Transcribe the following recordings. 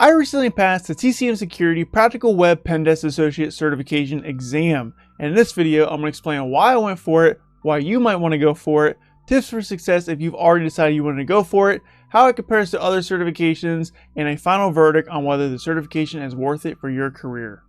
I recently passed the TCM Security Practical Web Pentest Associate Certification exam, and in this video I'm going to explain why I went for it, why you might want to go for it, tips for success if you've already decided you want to go for it, how it compares to other certifications, and a final verdict on whether the certification is worth it for your career.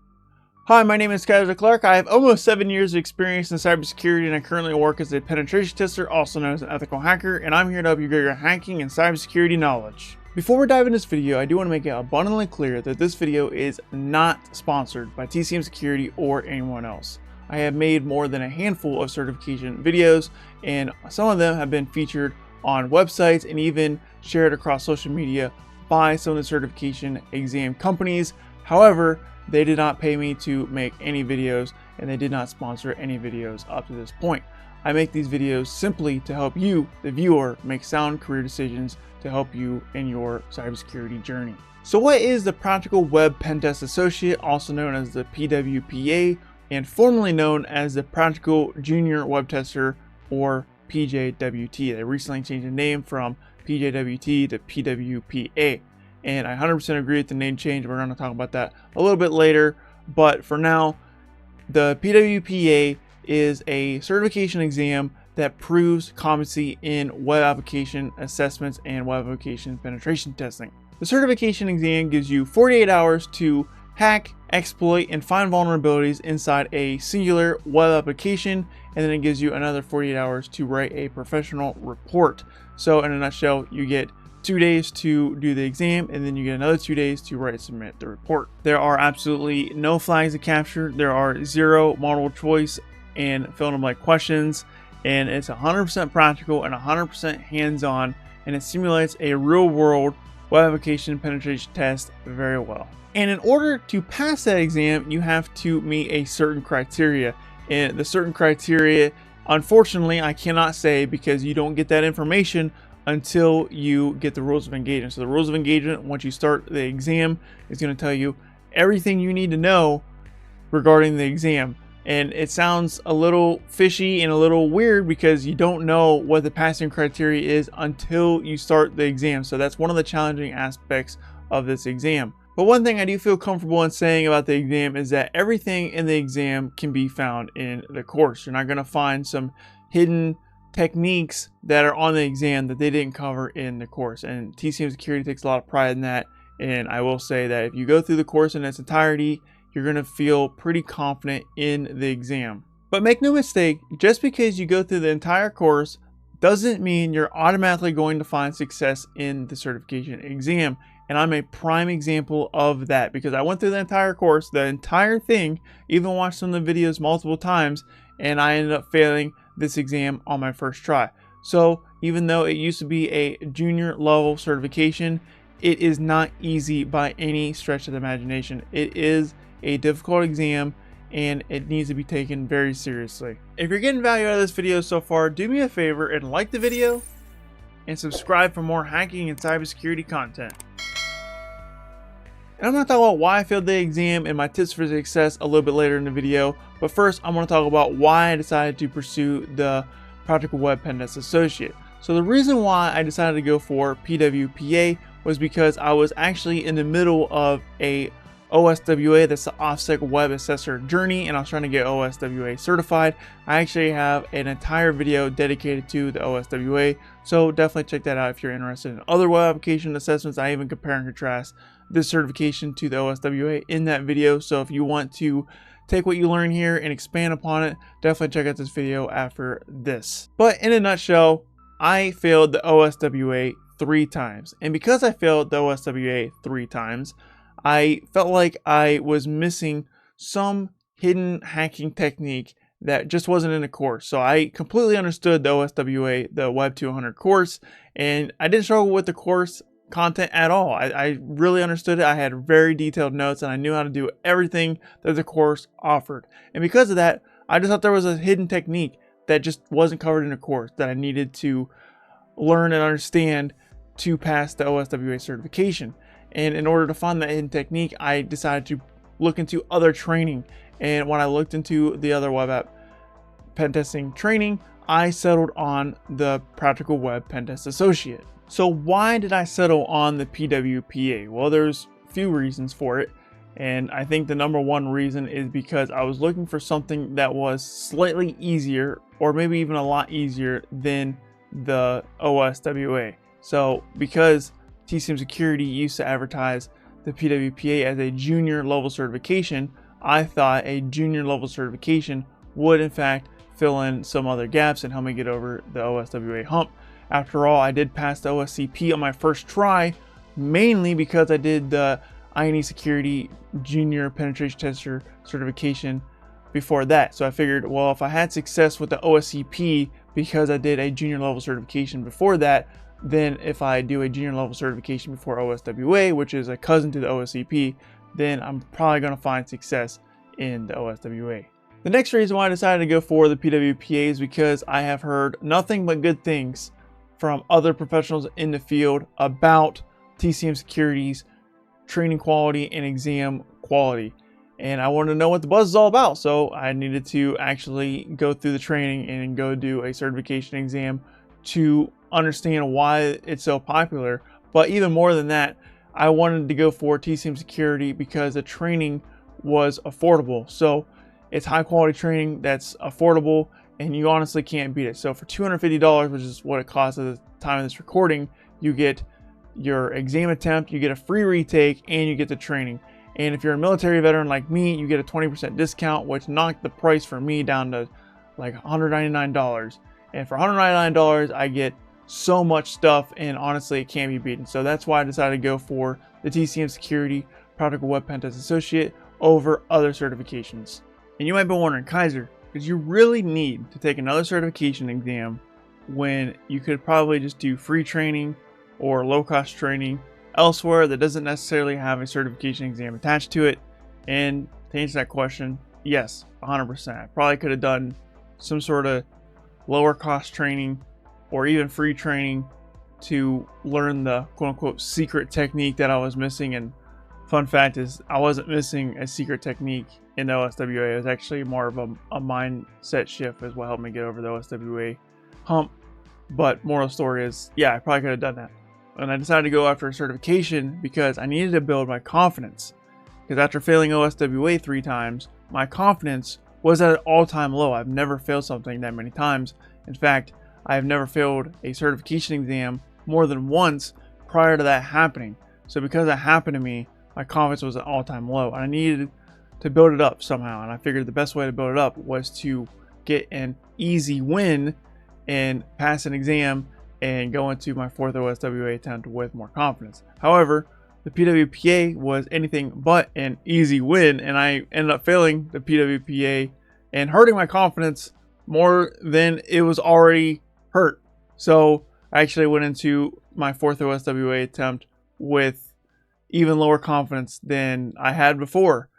Hi, my name is Kyser. I have almost 7 years of experience in cybersecurity, and I currently work as a penetration tester, also known as an ethical hacker, and I'm here to help you grow your hacking and cybersecurity knowledge. Before we dive into this video, I do want to make it abundantly clear that this video is not sponsored by TCM Security or anyone else. I have made more than a handful of certification videos, and some of them have been featured on websites and even shared across social media by some of the certification exam companies. However, they did not pay me to make any videos, and they did not sponsor any videos up to this point. I make these videos simply to help you, the viewer, make sound career decisions to help you in your cybersecurity journey. So what is the Practical Web Pentest Associate, also known as the PWPA, and formerly known as the Practical Junior Web Tester, or PJWT? They recently changed the name from PJWT to PWPA. And I 100% agree with the name change. We're going to talk about that a little bit later. But for now, the PWPA is a certification exam that proves competency in web application assessments and web application penetration testing. The certification exam gives you 48 hours to hack, exploit, and find vulnerabilities inside a singular web application, and then it gives you another 48 hours to write a professional report. So in a nutshell, you get 2 days to do the exam, and then you get another 2 days to write and submit the report. There are absolutely no flags to capture. There are 0 multiple choice and fill-in-the-blank questions, and it's 100% practical and 100% hands-on, and it simulates a real-world web application penetration test very well. And in order to pass that exam, you have to meet a certain criteria, and the certain criteria, unfortunately, I cannot say because you don't get that information until you get the rules of engagement. So the rules of engagement, once you start the exam, is going to tell you everything you need to know regarding the exam. And it sounds a little fishy and a little weird because you don't know what the passing criteria is until you start the exam. So that's one of the challenging aspects of this exam. But one thing I do feel comfortable in saying about the exam is that everything in the exam can be found in the course. You're not going to find some hidden techniques that are on the exam that they didn't cover in the course, and TCM Security takes a lot of pride in that. And I will say that if you go through the course in its entirety, you're going to feel pretty confident in the exam. But make no mistake, just because you go through the entire course doesn't mean you're automatically going to find success in the certification exam. And I'm a prime example of that because I went through the entire course, the entire thing, even watched some of the videos multiple times, and I ended up failing this exam on my first try. So even though it used to be a junior level certification, it is not easy by any stretch of the imagination. It is a difficult exam, and it needs to be taken very seriously. If you're getting value out of this video so far, do me a favor and like the video and subscribe for more hacking and cybersecurity content. And I'm going to talk about why I failed the exam and my tips for success a little bit later in the video. But first, I'm going to talk about why I decided to pursue the Practical Web Pentest Associate. So the reason why I decided to go for PWPA was because I was actually in the middle of a OSWA, that's the OffensiveSecurity Web Assessor journey, and I was trying to get OSWA certified. I actually have an entire video dedicated to the OSWA, so definitely check that out if you're interested in other web application assessments. I even compare and contrast this certification to the OSWA in that video, so if you want to take what you learn here and expand upon it, definitely check out this video after this. But in a nutshell, I failed the OSWA 3 times, and because I failed the OSWA 3 times, I felt like I was missing some hidden hacking technique that just wasn't in the course. So I completely understood the OSWA, the Web 200 course, and I didn't struggle with the course content at all. I really understood it. I had very detailed notes, and I knew how to do everything that the course offered. And because of that, I just thought there was a hidden technique that just wasn't covered in the course that I needed to learn and understand to pass the OSWA certification. And in order to find that hidden technique, I decided to look into other training. And when I looked into the other web app pen testing training, I settled on the Practical Web Pentest Associate. So why did I settle on the PWPA? Well, there's few reasons for it. And I think the number one reason is because I was looking for something that was slightly easier, or maybe even a lot easier than the OSWA. So because TCM Security used to advertise the PWPA as a junior level certification, I thought a junior level certification would in fact fill in some other gaps and help me get over the OSWA hump. After all, I did pass the OSCP on my first try, mainly because I did the I Security Junior Penetration Tester certification before that. So I figured, well, if I had success with the OSCP because I did a junior level certification before that, then if I do a junior level certification before OSWA, which is a cousin to the OSCP, then I'm probably going to find success in the OSWA. The next reason why I decided to go for the PWPA is because I have heard nothing but good things from other professionals in the field about TCM Security's training quality and exam quality, and I wanted to know what the buzz is all about. So I needed to actually go through the training and go do a certification exam to understand why it's so popular. But even more than that, I wanted to go for TCM Security because the training was affordable. So it's high quality training that's affordable, and you honestly can't beat it. So for $250, which is what it costs at the time of this recording, you get your exam attempt, you get a free retake, and you get the training. And if you're a military veteran like me, you get a 20% discount, which knocked the price for me down to like $199. And for $199, I get so much stuff, and honestly, it can't be beaten. So that's why I decided to go for the TCM Security Practical Web Pentest Associate over other certifications. And you might be wondering, Kyser, did you really need to take another certification exam when you could probably just do free training or low-cost training elsewhere that doesn't necessarily have a certification exam attached to it? And to answer that question, yes, 100%. I probably could have done some sort of lower cost training or even free training to learn the quote-unquote secret technique that I was missing. And fun fact is, I wasn't missing a secret technique in the OSWA. It was actually more of a mindset shift is what helped me get over the OSWA hump. But moral story is, yeah, I probably could have done that. And I decided to go after a certification because I needed to build my confidence. Because after failing OSWA 3 times, my confidence was at an all-time low. I've never failed something that many times. In fact, I have never failed a certification exam more than once prior to that happening. So because that happened to me, my confidence was at an all-time low. And I needed to build it up somehow. And I figured the best way to build it up was to get an easy win and pass an exam and go into my 4th OSWA attempt with more confidence. However, the PWPA was anything but an easy win, and I ended up failing the PWPA and hurting my confidence more than it was already hurt. So I actually went into my 4th OSWA attempt with even lower confidence than I had before,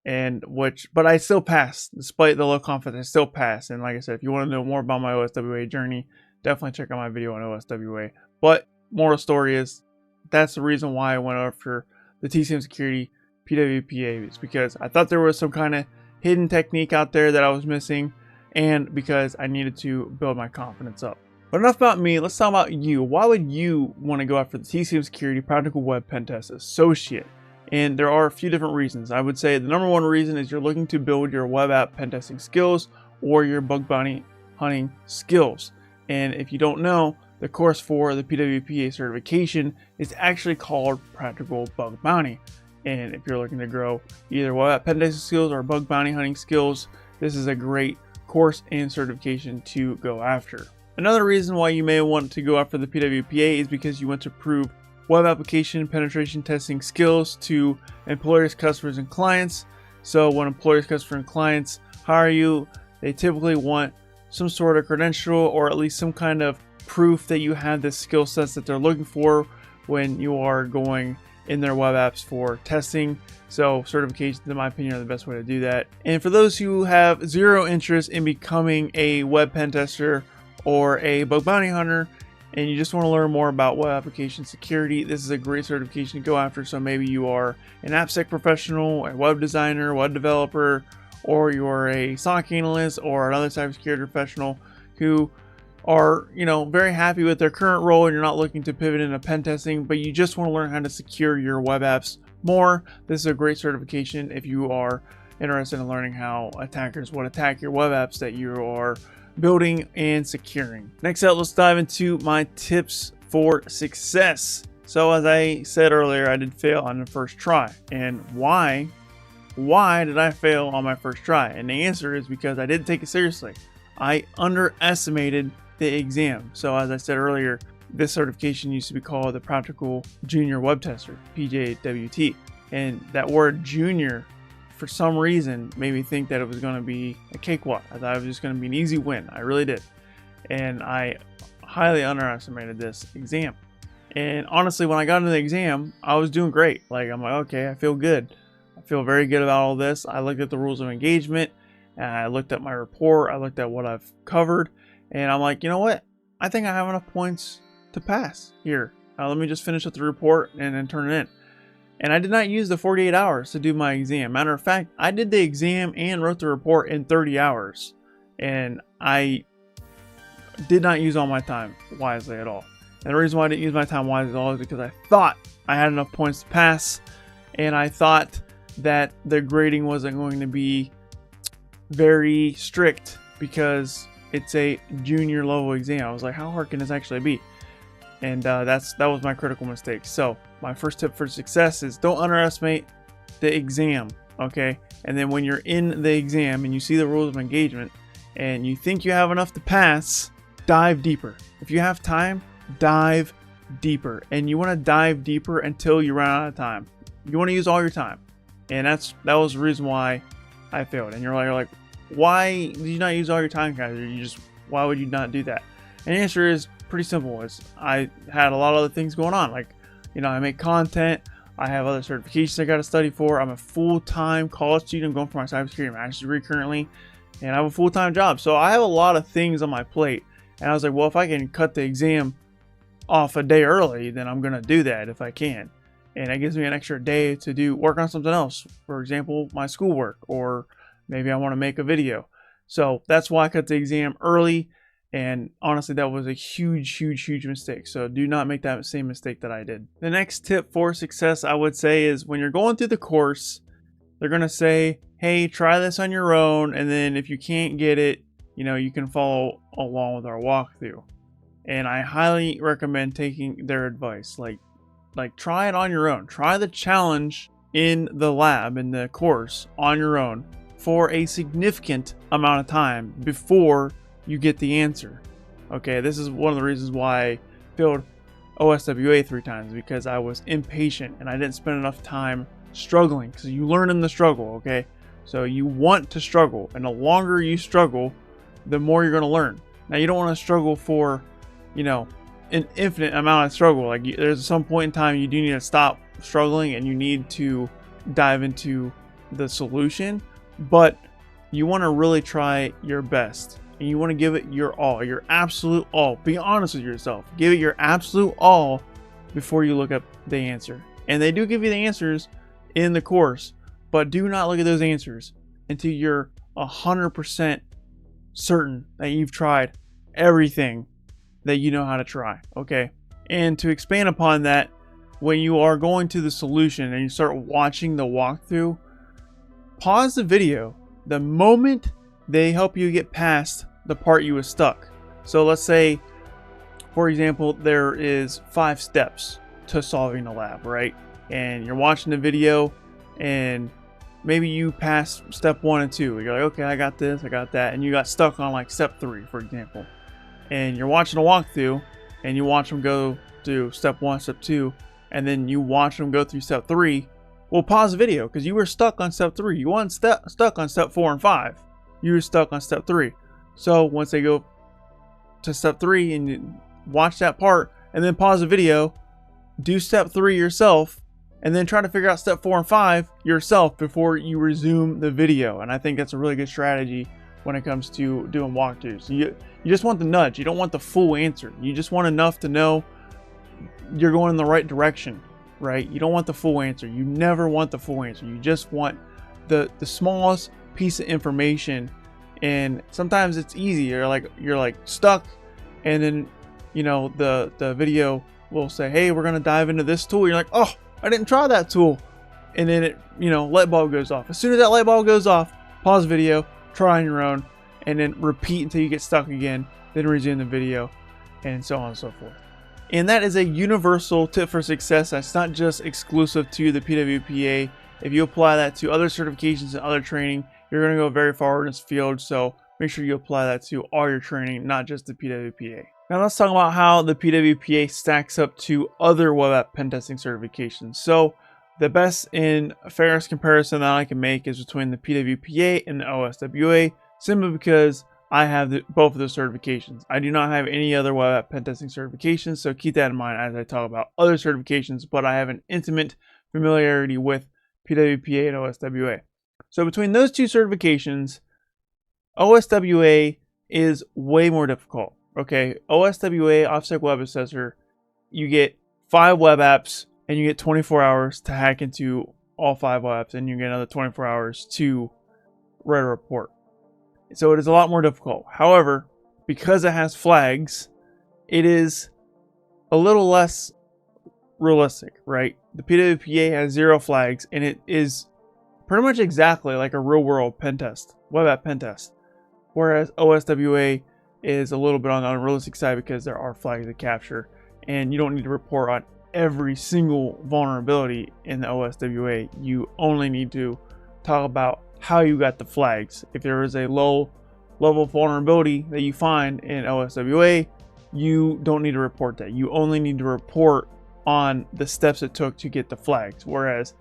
but I still passed. Despite the low confidence, I still passed. And like I said, if you want to know more about my OSWA journey, definitely check out my video on OSWA. But moral story is, that's the reason why I went after the TCM Security PWPA, is because I thought there was some kind of hidden technique out there that I was missing, and because I needed to build my confidence up. But enough about me, let's talk about you. Why would you want to go after the TCM Security Practical Web Pentest Associate? And there are a few different reasons. I would say the number one reason is you're looking to build your web app pen testing skills or your bug bounty hunting skills. And if you don't know, the course for the PWPA certification is actually called Practical Bug Bounty. And if you're looking to grow either web app pen testing skills or bug bounty hunting skills, this is a great course and certification to go after. Another reason why you may want to go after the PWPA is because you want to prove web application penetration testing skills to employers, customers, and clients. So when employers, customers, and clients hire you, they typically want some sort of credential or at least some kind of proof that you have the skill sets that they're looking for when you are going in their web apps for testing. So certifications, in my opinion, are the best way to do that. And for those who have zero interest in becoming a web pen tester or a bug bounty hunter, and you just want to learn more about web application security, this is a great certification to go after. So maybe you are an AppSec professional, a web designer, web developer, or you're a SOC analyst or another cybersecurity professional who are, very happy with their current role and you're not looking to pivot into pen testing, but you just want to learn how to secure your web apps more. This is a great certification if you are interested in learning how attackers would attack your web apps that you are building and securing. Next up, let's dive into my tips for success. So as I said earlier, I did fail on the first try. And why did I fail on my first try? And the answer is because I didn't take it seriously. I underestimated the exam. So as I said earlier, this certification used to be called the Practical Junior Web Tester, PJWT. And that word junior, for some reason, made me think that it was going to be a cakewalk. I thought it was just going to be an easy win. I really did. And I highly underestimated this exam. And honestly, when I got into the exam, I was doing great. Like, I'm like, okay, I feel good. I feel very good about all this. I looked at the rules of engagement, and I looked at my report. I looked at what I've covered, and I'm like, you know what? I think I have enough points to pass here. Let me just finish up the report and then turn it in. And I did not use the 48 hours to do my exam. Matter of fact, I did the exam and wrote the report in 30 hours. And I did not use all my time wisely at all. And the reason why I didn't use my time wisely at all is because I thought I had enough points to pass. And I thought that the grading wasn't going to be very strict because it's a junior level exam. I was like, how hard can this actually be? And that was my critical mistake. So my first tip for success is don't underestimate the exam, okay? And then when you're in the exam and you see the rules of engagement and you think you have enough to pass, dive deeper. If you have time, dive deeper. And you want to dive deeper until you run out of time. You want to use all your time. And that was the reason why I failed. And you're like, why did you not use all your time, Kyser? Why would you not do that? And the answer is pretty simple. I had a lot of other things going on. Like, I make content. I have other certifications I got to study for. I'm a full-time college student. I'm going for my cybersecurity master's degree currently, and I have a full-time job. So I have a lot of things on my plate. And I was like, well, if I can cut the exam off a day early, then I'm going to do that if I can. And it gives me an extra day to work on something else. For example, my schoolwork, or maybe I want to make a video. So that's why I cut the exam early. And honestly, that was a huge mistake. So do not make that same mistake that I did. The next tip for success, I would say, is when you're going through the course, they're going to say, hey, try this on your own. And then if you can't get it, you can follow along with our walkthrough. And I highly recommend taking their advice. Like try it on your own. Try the challenge in the lab, in the course, on your own for a significant amount of time before you get the answer. Okay, this is one of the reasons why I failed OSWA 3 times, because I was impatient and I didn't spend enough time struggling. Because you learn in the struggle, okay? So you want to struggle, and the longer you struggle, the more you're going to learn. Now, you don't want to struggle for, an infinite amount of struggle. Like, there's some point in time you do need to stop struggling and you need to dive into the solution, but you want to really try your best. And you want to give it your all, your absolute all. Be honest with yourself. Give it your absolute all before you look up the answer. And they do give you the answers in the course, but do not look at those answers until you're 100% certain that you've tried everything that you know how to try, okay? And to expand upon that, when you are going to the solution and you start watching the walkthrough, pause the video the moment they help you get past the part you was stuck. So let's say, for example, there is 5 steps to solving the lab, right? And you're watching the video and maybe you pass step 1 and 2. You're like, okay, I got this, I got that. And you got stuck on like step 3, for example. And you're watching a walkthrough and you watch them go through step 1, step 2, and then you watch them go through step 3. Well, pause the video because you were stuck on step 3. You weren't stuck on step 4 and 5. You were stuck on step 3. So once they go to step 3 and you watch that part and then pause the video, do step 3 yourself, and then try to figure out step 4 and 5 yourself before you resume the video. And I think that's a really good strategy when it comes to doing walkthroughs. You just want the nudge. You don't want the full answer. You just want enough to know you're going in the right direction, right? You don't want the full answer. You never want the full answer. You just want the smallest piece of information. And sometimes it's easy. You're like stuck, and then the video will say, hey, we're gonna dive into this tool. You're like, oh, I didn't try that tool. and then it, light bulb goes off. As soon as that light bulb goes off, pause the video, try on your own, and then repeat until you get stuck again, then resume the video, and so on and so forth. And that is a universal tip for success. That's not just exclusive to the PWPA. If you apply that to other certifications and other training, you're going to go very far in this field. So make sure you apply that to all your training, not just the PWPA. Now let's talk about how the PWPA stacks up to other web app pen testing certifications. So the best and fairest comparison that I can make is between the PWPA and the OSWA, simply because I have both of those certifications. I do not have any other web app pen testing certifications, so keep that in mind as I talk about other certifications, but I have an intimate familiarity with PWPA and OSWA. So between those two certifications, OSWA is way more difficult. Okay, OSWA, OffensiveSecurity Web Assessor, you get 5 web apps and you get 24 hours to hack into all 5 web apps, and you get another 24 hours to write a report. So it is a lot more difficult. However, because it has flags, it is a little less realistic, right? The PWPA has 0 flags, and it is pretty much exactly like a real world pen test, web app pen test. Whereas OSWA is a little bit on the unrealistic side because there are flags to capture, and you don't need to report on every single vulnerability in the OSWA. You only need to talk about how you got the flags. If there is a low level vulnerability that you find in OSWA, you don't need to report that. You only need to report on the steps it took to get the flags. Whereas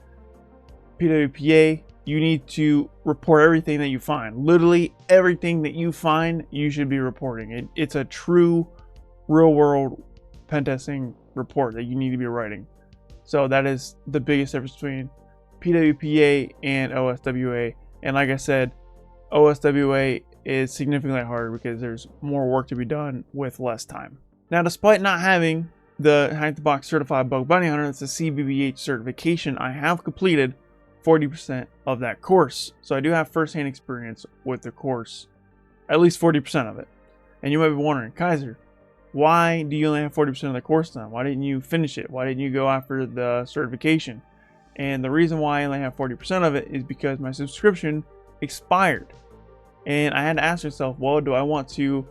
PWPA, you need to report everything that you find. Literally everything that you find, you should be reporting. It's a true real world pen testing report that you need to be writing. So that is the biggest difference between PWPA and OSWA. And like I said, OSWA is significantly harder because there's more work to be done with less time. Now, despite not having the Hack the Box Certified Bug Bounty Hunter, that's a CBBH certification, I have completed 40% of that course. So I do have firsthand experience with the course, at least 40% of it. And you might be wondering, Kyser, why do you only have 40% of the course done? Why didn't you finish it? Why didn't you go after the certification? And the reason why I only have 40% of it is because my subscription expired. And I had to ask myself, well, do I want to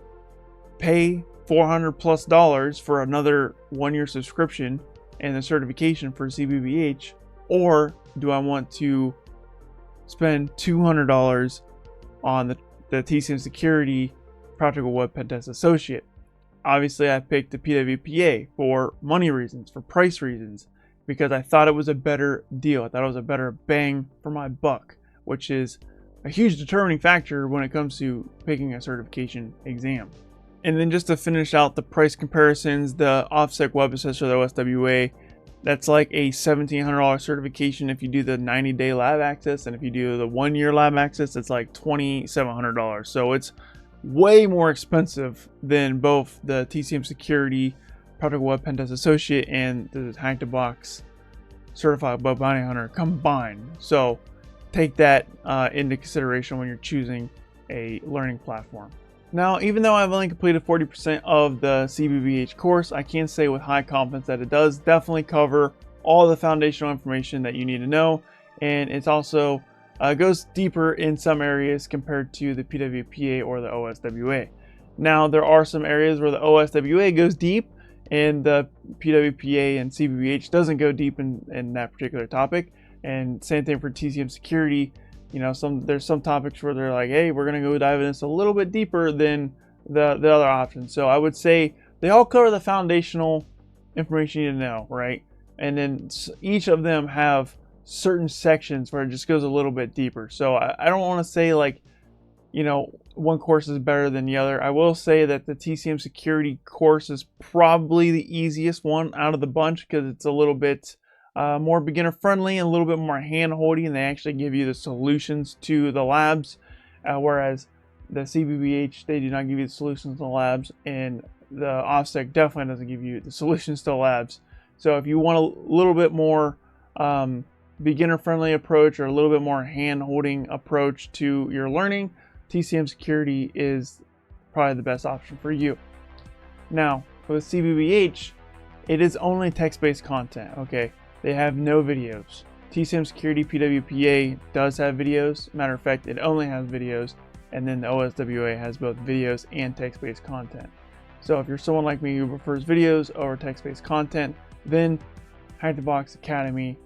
pay $400+ for another 1-year subscription and the certification for CBBH, or do I want to spend $200 on the TCM Security Practical Web Pen Test Associate? Obviously, I picked the PWPA for money reasons, for price reasons, because I thought it was a better deal. I thought it was a better bang for my buck, which is a huge determining factor when it comes to picking a certification exam. And then just to finish out the price comparisons, the OffensiveSecurity Web Assessor, the OSWA, that's like a $1,700 certification if you do the 90-day lab access, and if you do the 1-year lab access, it's like $2,700. So it's way more expensive than both the TCM Security Practical Web Pen Test Associate and the Hack the Box Certified Bug Bounty Hunter combined. So take that into consideration when you're choosing a learning platform. Now, even though I've only completed 40% of the CBBH course, I can say with high confidence that it does definitely cover all the foundational information that you need to know, and it's also goes deeper in some areas compared to the PWPA or the OSWA. Now, there are some areas where the OSWA goes deep and the PWPA and CBBH doesn't go deep in that particular topic. And same thing for TCM Security. You know, there's some topics where they're like, hey, we're going to go dive in this a little bit deeper than the other options. So I would say they all cover the foundational information you need to know, right? And then each of them have certain sections where it just goes a little bit deeper. So I don't want to say like, you know, one course is better than the other. I will say that the TCM Security course is probably the easiest one out of the bunch because it's a little bit more beginner friendly and a little bit more hand holding, and they actually give you the solutions to the labs, whereas the CBBH, they do not give you the solutions to the labs, and the OffSec definitely doesn't give you the solutions to the labs. So if you want a little bit more beginner friendly approach or a little bit more hand holding approach to your learning, TCM Security is probably the best option for you. Now with CBBH, it is only text-based content. Okay, they have no videos. TCM Security PWPA does have videos. Matter of fact, it only has videos. And then the OSWA has both videos and text-based content. So if you're someone like me who prefers videos over text-based content, then Hack the Box Academy,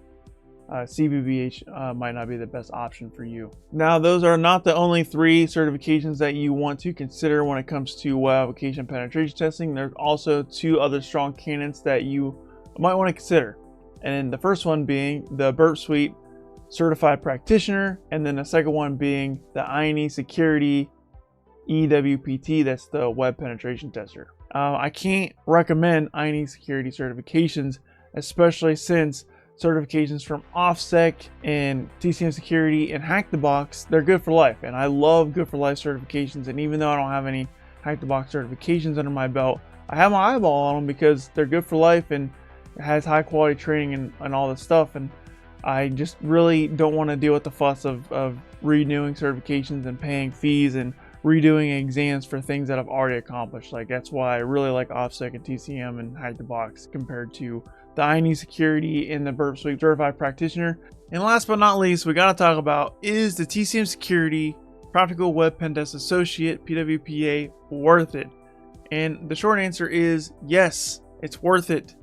CBBH might not be the best option for you. Now, those are not the only 3 certifications that you want to consider when it comes to web application penetration testing. There's also 2 other strong candidates that you might want to consider. And the first one being the Burp Suite Certified Practitioner, and then the second one being the Security EWPT, that's the Web Penetration Tester. I can't recommend Security certifications, especially since certifications from OffSec and TCM Security and Hack the Box, they're good for life. And I love good for life certifications. And even though I don't have any Hack the Box certifications under my belt, I have my eyeball on them because they're good for life and it has high quality training and all this stuff. And I just really don't want to deal with the fuss of renewing certifications and paying fees and redoing exams for things that I've already accomplished. Like, that's why I really like OffSec and TCM and Hack the Box compared to the Security and the Burp Suite Certified Practitioner. And last but not least, we got to talk about, is the TCM Security Practical Web Pentest Associate PWPA worth it? And the short answer is yes, it's worth it.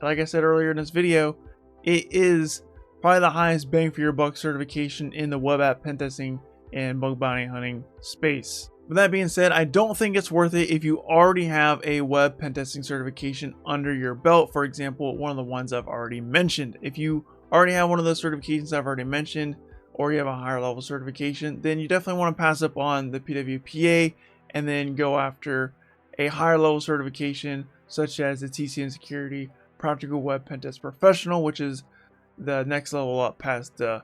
Like I said earlier in this video, it is probably the highest bang for your buck certification in the web app pen testing and bug bounty hunting space. With that being said, I don't think it's worth it if you already have a web pen testing certification under your belt. For example, one of the ones I've already mentioned. If you already have one of those certifications I've already mentioned, or you have a higher level certification, then you definitely want to pass up on the PWPA and then go after a higher level certification such as the TCM Security Practical Web Pentest Professional, which is the next level up past the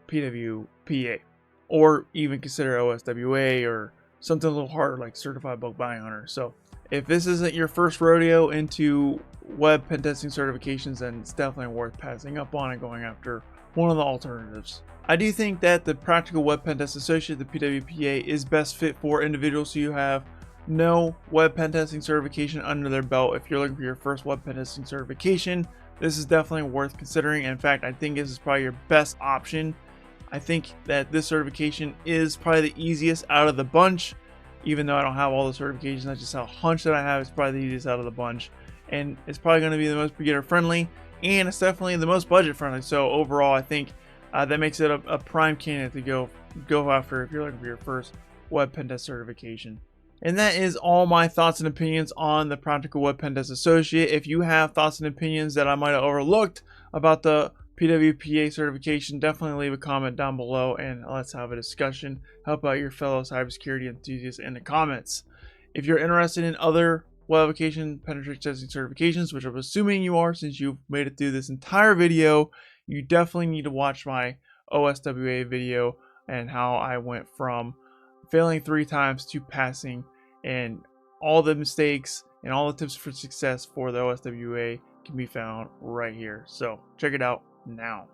PWPA, or even consider OSWA or something a little harder like Certified Bug Bounty Hunter. So if this isn't your first rodeo into web pen testing certifications, then it's definitely worth passing up on and going after one of the alternatives. I do think that the Practical Web Pentest Associate, the PWPA, is best fit for individuals who have no web pen testing certification under their belt. If you're looking for your first web pen testing certification, this is definitely worth considering. In fact, I think this is probably your best option. I think that this certification is probably the easiest out of the bunch. Even though I don't have all the certifications, that's just a hunch that I have. It's probably the easiest out of the bunch. And it's probably going to be the most beginner friendly. And it's definitely the most budget friendly. So overall, I think that makes it a prime candidate to go after if you're looking for your first web pen test certification. And that is all my thoughts and opinions on the Practical Web Pentest Associate. If you have thoughts and opinions that I might have overlooked about the PWPA certification, definitely leave a comment down below and let's have a discussion. Help out your fellow cybersecurity enthusiasts in the comments. If you're interested in other web application penetration testing certifications, which I'm assuming you are since you've made it through this entire video, you definitely need to watch my OSWA video and how I went from failing 3 times to passing, and all the mistakes and all the tips for success for the OSWA can be found right here. So check it out now.